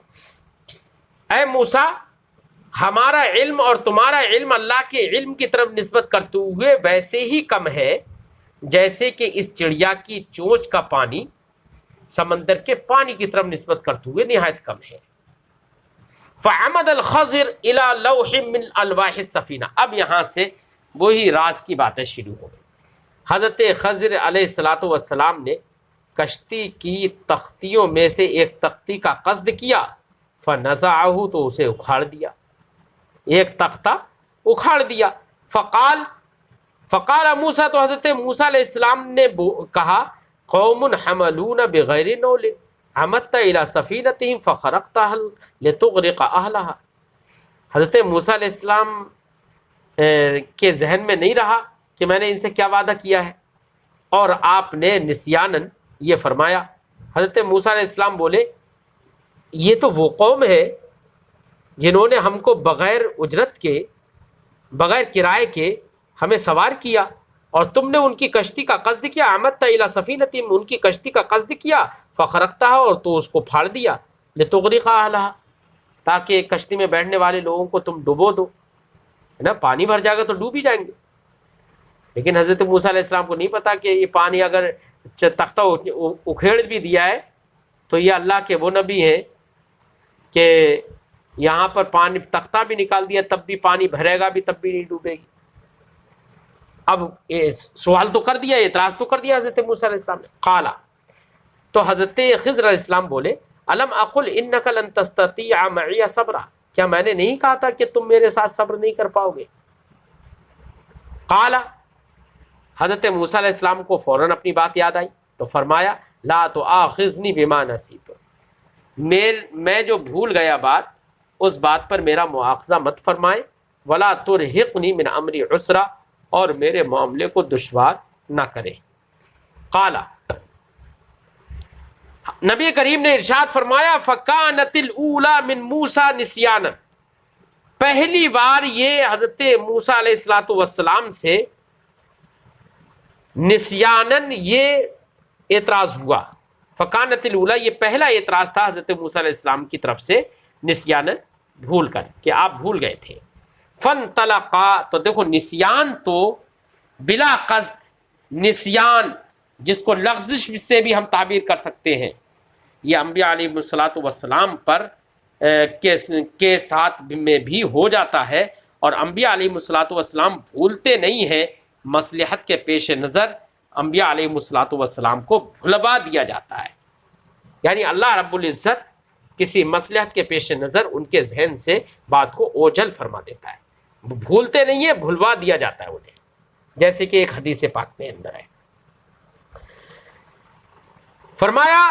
اے موسیٰ، ہمارا علم اور تمہارا علم اللہ کے علم کی طرف نسبت کرتے ہوئے ویسے ہی کم ہے جیسے کہ اس چڑیا کی چونچ کا پانی سمندر کے پانی کی طرف نسبت کرتے ہوئے نہایت کم ہے۔ فعمد الخضر الى لوح من الواح السفینہ، اب یہاں سے وہی راز کی باتیں شروع ہو گئی۔ حضرت خضر علیہ السلام نے کشتی کی تختیوں میں سے ایک تختی کا قصد کیا، فنزعہ، تو اسے اکھاڑ دیا، ایک تختہ اکھاڑ دیا۔ فقال موسیٰ، تو حضرت موسیٰ علیہ السلام نے کہا قوم حملون بغیر نول عمدت الى سفینتہم فخرقتها لتغرق اہلہا۔ حضرت موسیٰ علیہ السلام کے ذہن میں نہیں رہا کہ میں نے ان سے کیا وعدہ کیا ہے، اور آپ نے نسیانن یہ فرمایا۔ حضرت موسیٰ علیہ السلام بولے یہ تو وہ قوم ہے جنہوں نے ہم کو بغیر اجرت کے، بغیر کرائے کے ہمیں سوار کیا، اور تم نے ان کی کشتی کا قصد کیا، عمدت الی سفینتہم، ان کی کشتی کا قصد کیا، فخرقتہا، اور تو اس کو پھاڑ دیا، لتغرق اہلہا، تاکہ کشتی میں بیٹھنے والے لوگوں کو تم ڈبو دو، ہے نا، پانی بھر جائے گا تو ڈوب ہی جائیں گے۔ لیکن حضرت موسیٰ علیہ السلام کو نہیں پتا کہ یہ پانی اگر تختہ اکھیڑ بھی دیا ہے تو یہ اللہ کے وہ نبی ہیں کہ یہاں پر پانی تختہ بھی نکال دیا تب بھی پانی بھرے گا بھی تب بھی نہیں ڈوبے گی۔ اب سوال تو کر دیا، اعتراض تو کر دیا حضرت موسیٰ علیہ السلام نے۔ قالا، تو حضرت خضر علیہ السلام بولے الم اقل انک لن تستطیع معی صبرا، کیا میں نے نہیں کہا تھا کہ تم میرے ساتھ صبر نہیں کر پاؤ گے؟ قال، حضرت موسیٰ علیہ السلام کو فوراً اپنی بات یاد آئی تو فرمایا لا تؤاخذنی بما نسیت، میں جو بھول گیا بات اس بات پر میرا مؤاخذہ مت فرمائے، ولا ترہقنی من امری عسرا، اور میرے معاملے کو دشوار نہ کرے۔ قال، نبی کریم نے ارشاد فرمایا فکانت الاولی من موسیٰ نسیانا، پہلی بار یہ حضرت موسیٰ علیہ الصلوۃ والسلام سے نسیانن یہ اعتراض ہوا، فکانت الاولی یہ پہلا اعتراض تھا حضرت موسیٰ علیہ السلام کی طرف سے، نسیانن بھول کر، کہ آپ بھول گئے تھے۔ فانطلقا، تو دیکھو نسیان تو بلا قصد، نسیان جس کو لغزش سے بھی ہم تعبیر کر سکتے ہیں، یہ انبیاء علیہ الصلوۃ والسلام پر کے ساتھ میں بھی ہو جاتا ہے، اور انبیاء علیہ الصلوۃ والسلام بھولتے نہیں ہیں، مصلحت کے پیش نظر انبیاء علیہ الصلوۃ والسلام کو بھلوا دیا جاتا ہے، یعنی اللہ رب العزت کسی مصلحت کے پیش نظر ان کے ذہن سے بات کو اوجھل فرما دیتا ہے، بھولتے نہیں ہیں، بھلوا دیا جاتا ہے انہیں، جیسے کہ ایک حدیث پاک میں اندر ہے۔ فرمایا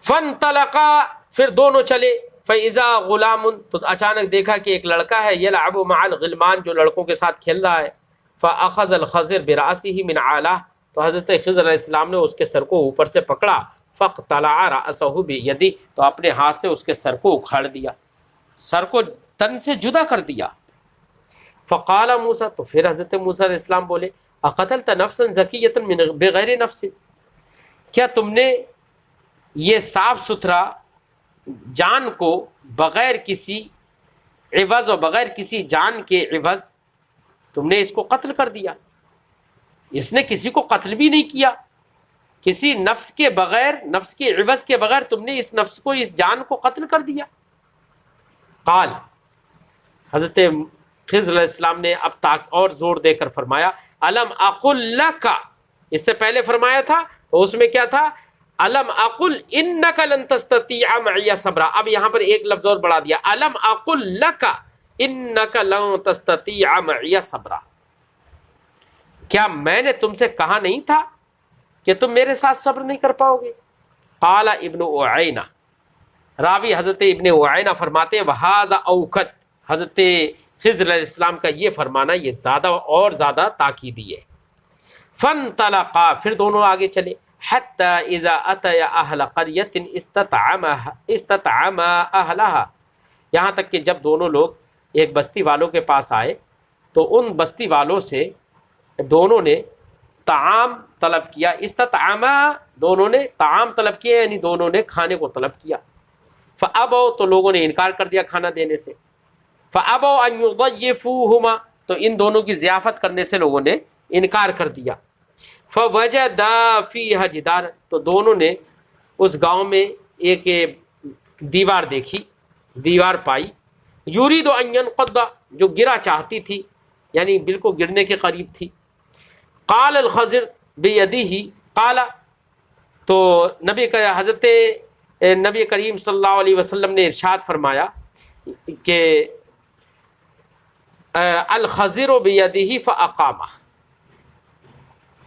فانطلقا، پھر دونوں چلے، فاذا غلام، تو اچانک دیکھا کہ ایک لڑکا ہے، یلعب مع الغلمان، جو لڑکوں کے ساتھ کھیل رہا ہے، فاخذ الخضر براسه من اعلاه، تو حضرت خضر علیہ السلام نے اس کے سر کو اوپر سے پکڑا، فاقتلع راسه بيدی، تو اپنے ہاتھ سے اس کے سر کو اکھاڑ دیا، سر کو تن سے جدا کر دیا۔ فقال موسیٰ، تو پھر حضرت موسیٰ علیہ السلام بولے اقتلت نفسا زکیۃ من بغیر نفس، کیا تم نے یہ صاف ستھرا جان کو بغیر کسی عوض اور بغیر کسی جان کے عوض تم نے اس کو قتل کر دیا؟ اس نے کسی کو قتل بھی نہیں کیا، کسی نفس کے بغیر، نفس کے عوض کے بغیر تم نے اس نفس کو، اس جان کو قتل کر دیا۔ قال، حضرت خضر علیہ السلام نے اب تک اور زور دے کر فرمایا الم اقل لک، اس سے پہلے فرمایا تھا تو اس میں کیا تھا، الم اقل انک لن تستطیع معی صبرا، اب یہاں پر ایک لفظ اور بڑھا دیا، الم اقل لک انک لن تستطیع معی صبرا، کیا میں نے تم سے کہا نہیں تھا کہ تم میرے ساتھ صبر نہیں کر پاؤ گے؟ قال ابن اعینہ، راوی حضرت ابن اعینہ فرماتے ہیں وہذا اوقت، حضرت خضر علیہ السلام کا یہ فرمانا یہ زیادہ اور زیادہ تاکیدی ہے۔ فانطلقا، پھر دونوں آگے چلے، حتی اذا اتیا اہل قریۃ استطعما اہلہا، یہاں تک کہ جب دونوں لوگ ایک بستی والوں کے پاس آئے تو ان بستی والوں سے دونوں نے طعام طلب کیا، استطعما، دونوں نے طعام طلب کیا، یعنی دونوں نے کھانے کو طلب کیا، فابوا، تو لوگوں نے انکار کر دیا کھانا دینے سے، فابوا ان یضیفوہما، تو ان دونوں کی ضیافت کرنے سے لوگوں نے انکار کر دیا، فوجدا فیہا جدارا، تو دونوں نے اس گاؤں میں ایک دیوار دیکھی، دیوار پائی، یرید ان ینقض، جو گرا چاہتی تھی، یعنی بالکل گرنے کے قریب تھی۔ قال الخضر بیدہ، قال، تو حضرت نبی کریم صلی اللہ علیہ وسلم نے ارشاد فرمایا کہ الخضر بیدہ فاقامہ،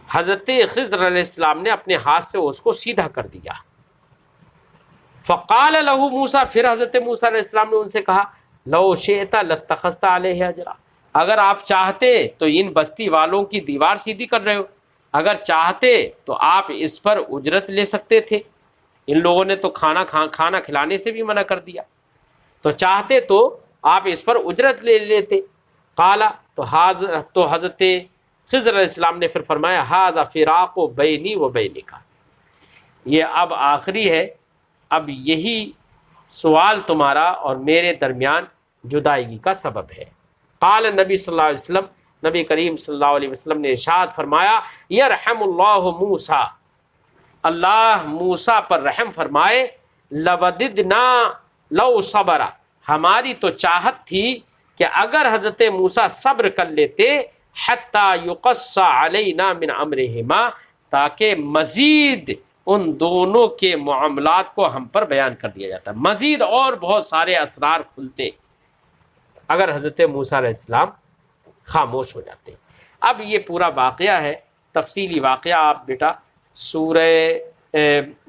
حضرت خضر علیہ السلام نے اپنے ہاتھ سے اس کو سیدھا کر دیا۔ فقال له موسیٰ، پھر حضرت موسیٰ علیہ السلام نے ان سے کہا لو شئت لاتخذت علیہ اجرا، اگر آپ چاہتے تو ان بستی والوں کی دیوار سیدھی کر رہے ہو، اگر چاہتے تو آپ اس پر اجرت لے سکتے تھے، ان لوگوں نے تو کھانا کھلانے سے بھی منع کر دیا، تو چاہتے تو آپ اس پر اجرت لے لیتے۔ قال، تو حضرت خضر علیہ السلام نے پھر فرمایا ھذا فراق بینی و بینک، یہ اب آخری ہے، اب یہی سوال تمہارا اور میرے درمیان جدائیگی کا سبب ہے۔ قال نبی صلی اللہ علیہ وسلم، نبی کریم صلی اللہ علیہ وسلم نے ارشاد فرمایا یرحم اللہ موسیٰ، اللہ موسیٰ پر رحم فرمائے، لوددنا لو صبر، ہماری تو چاہت تھی کہ اگر حضرت موسیٰ صبر کر لیتے، حتی یقص علینا من امرہما، تاکہ مزید ان دونوں کے معاملات کو ہم پر بیان کر دیا جاتا ہے. مزید اور بہت سارے اسرار کھلتے اگر حضرت موسیٰ علیہ السلام خاموش ہو جاتے. اب یہ پورا واقعہ ہے، تفصیلی واقعہ. آپ بیٹا سورہ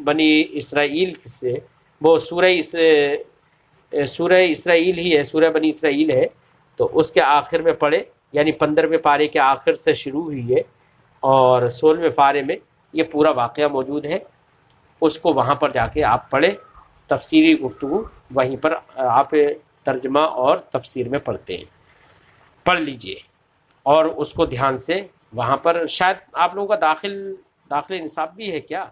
بنی اسرائیل سے، وہ سورہ اسرائیل ہی ہے، سورہ بنی اسرائیل ہے، تو اس کے آخر میں پڑھے، یعنی 15ویں پارے کے آخر سے شروع ہوئی ہے اور 16ویں پارے میں یہ پورا واقعہ موجود ہے. اس کو وہاں پر جا کے آپ پڑھیں، تفسیری گفتگو وہیں پر آپ ترجمہ اور تفسیر میں پڑھتے ہیں، پڑھ لیجئے اور اس کو دھیان سے وہاں پر. شاید آپ لوگوں کا داخل نصاب بھی ہے کیا؟